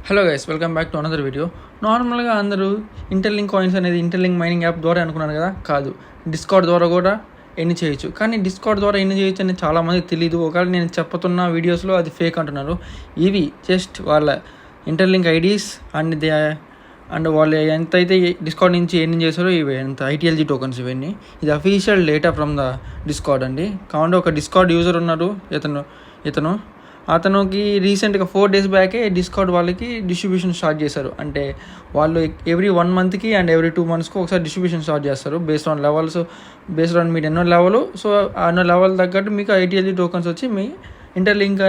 Hello guys, welcome back to another video. నార్మల్గా అందరూ interlink coins అనేది ఇంటర్లింక్ మైనింగ్ యాప్ ద్వారా అనుకున్నారు కదా. కాదు, డిస్కార్డ్ ద్వారా కూడా ఎన్ని చేయొచ్చు. కానీ డిస్కార్డ్ ద్వారా ఎన్ని చేయొచ్చు అనేది చాలామంది తెలియదు. ఒకవేళ నేను చెప్పుతున్న వీడియోస్లో అది ఫేక్ అంటున్నారు. ఇవి జస్ట్ వాళ్ళ ఇంటర్లింక్ ఐడీస్ అండ్ వాళ్ళు ఎంతైతే డిస్కార్డ్ నుంచి ఎన్ని చేశారో ఇవి ఎంత ఐటీఎల్జీ టోకన్స్ ఇవన్నీ. ఇది official data from the discard అండి. కాబట్టి ఒక డిస్కార్డ్ యూజర్ ఉన్నారు, అతనికి రీసెంట్గా 4 days బ్యాకే డిస్కౌంట్ వాళ్ళకి డిస్ట్రిబ్యూషన్ స్టార్ట్ చేశారు. అంటే వాళ్ళు ఎవ్రీ 1 monthకి అండ్ ఎవ్రీ 2 monthsకి ఒకసారి డిస్ట్రిబ్యూషన్ స్టార్ట్ చేస్తారు based on levels, based on మీరు ఎన్నో లెవెల్. సో అన్నో లెవెల్ తగ్గట్టు మీకు ఐటీఎల్జీ టోకన్స్ వచ్చి మీ ఇంటర్లింక్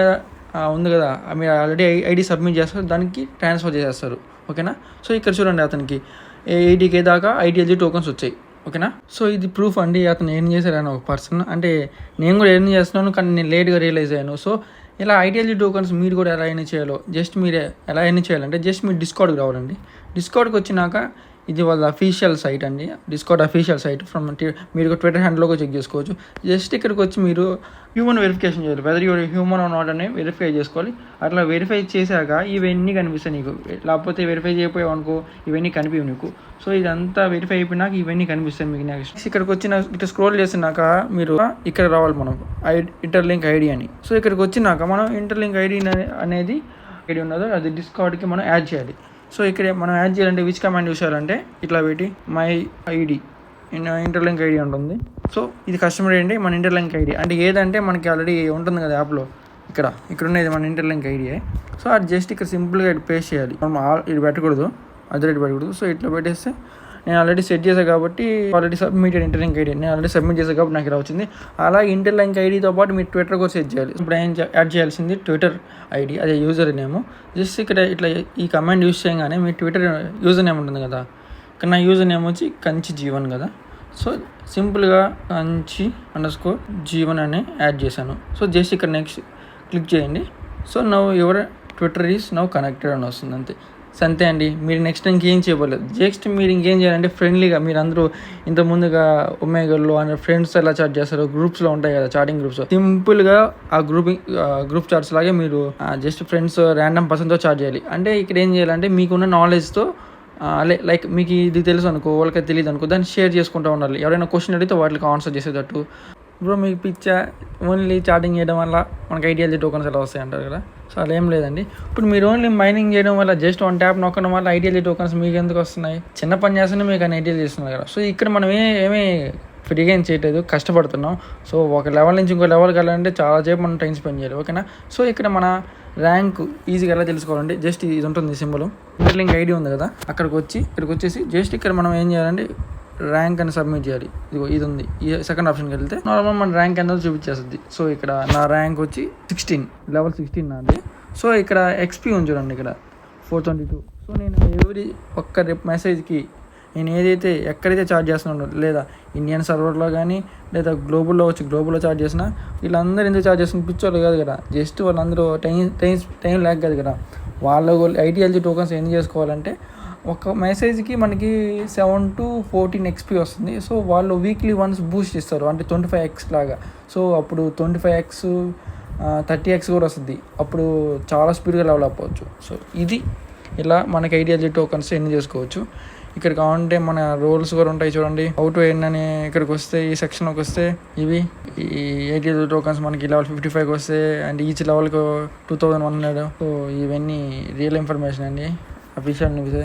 ఉంది కదా, మీరు ఆల్రెడీ ఐడి సబ్మిట్ చేస్తారు, దానికి ట్రాన్స్ఫర్ చేసేస్తారు. ఓకేనా. సో ఇక్కడ చూడండి, అతనికి 80K దాకా ఐటీఎల్జీ టోకన్స్ వచ్చాయి. ఓకేనా. సో ఇది ప్రూఫ్ అండి, అతను ఏం చేశారని ఒక పర్సన్. అంటే నేను కూడా ఏం చేస్తున్నాను, కానీ నేను లేట్గా రియలైజ్ అయ్యాను. సో ఇలా ఐటీఎల్జీ టోకన్స్ మీరు కూడా ఎలా ఎన్ని చేయాలో, మీరు ఎలా ఎన్ని చేయాలంటే జస్ట్ మీరు డిస్కౌంట్కి రావాలండి. డిస్కౌంట్కి వచ్చినాక ఇది వాళ్ళ అఫీషియల్ సైట్ అండి, డిస్కౌంట్ అఫీషియల్ సైట్ ఫ్రమ్ మీరు ట్విట్టర్ హ్యాండ్లో చెక్ చేసుకోవచ్చు. జస్ట్ ఇక్కడికి వచ్చి మీరు హ్యూమన్ వెరిఫికేషన్ చేయాలి, weather your human or not అని వెరిఫై చేసుకోవాలి. అట్లా వెరిఫై చేశాక ఇవన్నీ కనిపిస్తాయి నీకు. లేకపోతే వెరిఫై చేయకపోయావు అనుకో, ఇవన్నీ కనిపించవు నీకు. సో ఇదంతా వెరిఫై అయిపోయినాక ఇవన్నీ కనిపిస్తాయి మీకు. నెక్స్ట్ ఇక్కడికి వచ్చిన ఇట్లా స్క్రోల్ చేసినాక మీరు ఇక్కడ రావాలి, మనం ఇంటర్లింక్ ఐడి అని. సో ఇక్కడికి వచ్చినాక మనం ఇంటర్లింక్ ఐడి అనేది ఐడి ఉన్నదో అది డిస్కౌంట్కి మనం యాడ్ చేయాలి. సో ఇక్కడ మనం యాడ్ చేయాలంటే విచ్ కమాండ్ యూస్ చేయాలంటే ఇట్లా పెట్టి మై ఐడి ఇంటర్లింక్ ఐడి ఉంటుంది. సో ఇది కస్టమర్ అండి, మన ఇంటర్లింక్ ఐడి అంటే ఏదంటే మనకి ఆల్రెడీ ఉంటుంది కదా యాప్లో, ఇక్కడ ఉన్నది మన ఇంటర్లింక్ ఐడియే. సో అది జస్ట్ ఇక్కడ సింపుల్గా ఇటు పేస్ట్ చేయాలి. మనం ఇది పెట్టకూడదు, అది పెట్టకూడదు. సో ఇట్లా పెట్టేస్తే నేను ఆల్రెడీ సెట్ చేశాను కాబట్టి ఆల్రెడీ సబ్మిటెడ్ ఇంటర్లింక్ ఐడి, నేను ఆల్రెడీ సబ్మిట్ చేశాను కాబట్టి నాకు ఇలా వచ్చింది. అలాగే ఇంటర్లింక్ ఐడితో పాటు మీరు ట్విట్టర్ కూడా సెట్ చేయాలి. ఇప్పుడు ఏం యాడ్ చేయాల్సింది ట్విట్టర్ ఐడి, అదే యూజర్ నేమ్. జస్ట్ ఇక్కడ ఇట్లా ఈ కమాండ్ యూజ్ చేయగానే మీ ట్విట్టర్ యూజర్ నేమ్ ఉంటుంది కదా, ఇక్కడ నా యూజర్ నేమ్ వచ్చి కంచి జీవన్ కదా. సో సింపుల్గా కంచి _జీవన్ అని యాడ్ చేశాను. సో జస్ట్ ఇక్కడ నెక్స్ట్ క్లిక్ చేయండి. So now your Twitter is now connected అని వస్తుంది. అంతే అండి, మీరు నెక్స్ట్ ఇంకేం చేయలేదు. జస్ట్ మీరు ఇంకేం చేయాలంటే ఫ్రెండ్లీగా మీరు అందరూ ఇంత ముందుగా ఒమేగాలో అనే ఫ్రెండ్స్ ఎలా చాట్ చేస్తారు, గ్రూప్స్లో ఉంటాయి కదా చాటింగ్ గ్రూప్స్, సింపుల్గా ఆ గ్రూప్ చాట్స్ లాగే మీరు జస్ట్ ఫ్రెండ్స్ ర్యాండమ్ పర్సన్తో చాట్ చేయాలి. అంటే ఇక్కడ ఏం చేయాలంటే మీకున్న నాలెడ్జ్తో లైక్ మీకు ఇది తెలుసు అనుకో, వాళ్ళకి తెలియదు అనుకో, దాన్ని షేర్ చేసుకుంటూ ఉండాలి. ఎవరైనా క్వశ్చన్ అడిగితే వాటికి ఆన్సర్ చేసేటట్టు. బ్రో మీకు ఓన్లీ చాటింగ్ చేయడం వల్ల మనకి ఐటీఎల్జీ టోకన్స్ ఎలా వస్తాయి అంటారు కదా. సో అలా ఏం లేదండి. ఇప్పుడు మీరు ఓన్లీ మైనింగ్ చేయడం వల్ల జస్ట్ 1 tap నొక్కడం వల్ల ఐటీఎల్జీ టోకన్స్ మీకు ఎందుకు వస్తున్నాయి? చిన్న పని చేస్తేనే మీకు అని ఐటీఎల్ చేస్తున్నారు కదా. సో ఇక్కడ మనం ఏమీ ఫ్రీగా ఏం చేయట్లేదు, కష్టపడుతున్నాం. సో ఒక లెవెల్ నుంచి ఇంకో లెవెల్కి వెళ్ళాలంటే చాలా సేపు మనం టైం స్పెండ్ చేయాలి. ఓకేనా. సో ఇక్కడ మన ర్యాంక్ ఈజీగా ఎలా తెలుసుకోవాలంటే జస్ట్ ఇది ఉంటుంది సింబల్, ఇంటర్లింక్ ఐడి ఉంది కదా, ఇక్కడికి వచ్చేసి జస్ట్ ఇక్కడ మనం ఏం చేయాలంటే ర్యాంక్ అని సబ్మిట్ చేయాలి. ఇది ఉంది, ఈ సెకండ్ ఆప్షన్కి వెళ్తే నార్మల్ మన ర్యాంక్ ఎంత చూపించేస్తుంది. సో ఇక్కడ నా ర్యాంక్ వచ్చి 16, level 16 నాది. సో ఇక్కడ ఎక్స్పీ ఉంది చూడండి, ఇక్కడ 422. సో నేను ఒక్క మెసేజ్కి నేను ఎక్కడైతే చార్జ్ చేస్తున్నాను, లేదా ఇండియన్ సర్వర్లో కానీ లేదా గ్లోబల్లో చార్జ్ చేసినా వీళ్ళందరూ ఎందుకు చార్జ్ చేస్తున్న పిచ్చోళ్ళు కాదు కదా. జస్ట్ వాళ్ళందరూ టైం ల్యాక్ కాదు కదా. వాళ్ళు ఐటీఎల్జీ టోకన్స్ ఏం చేసుకోవాలంటే ఒక మెసేజ్కి మనకి 7 to 14 XP వస్తుంది. సో వాళ్ళు వీక్లీ వన్స్ బూస్ట్ ఇస్తారు, అంటే 25x లాగా. సో అప్పుడు 25x 30x కూడా వస్తుంది. అప్పుడు చాలా స్పీడ్గా డెవలప్ అవ్వచ్చు. సో ఇది ఇలా మనకి ఐటీఎల్జీ టోకన్స్ ఎన్ని చేసుకోవచ్చు. ఇక్కడ కావాలంటే మన రోల్స్ కూడా ఉంటాయి చూడండి, హౌ టు ఎర్న్ అని. ఇక్కడికి వస్తే ఈ సెక్షన్లోకి వస్తే ఈ ఐటీఎల్జీ టోకన్స్ మనకి level 55 వస్తే, అండ్ ఈచ్ లెవెల్కి 2100. సో ఇవన్నీ రియల్ ఇన్ఫర్మేషన్ అండి, అఫీషియల్ న్యూస్.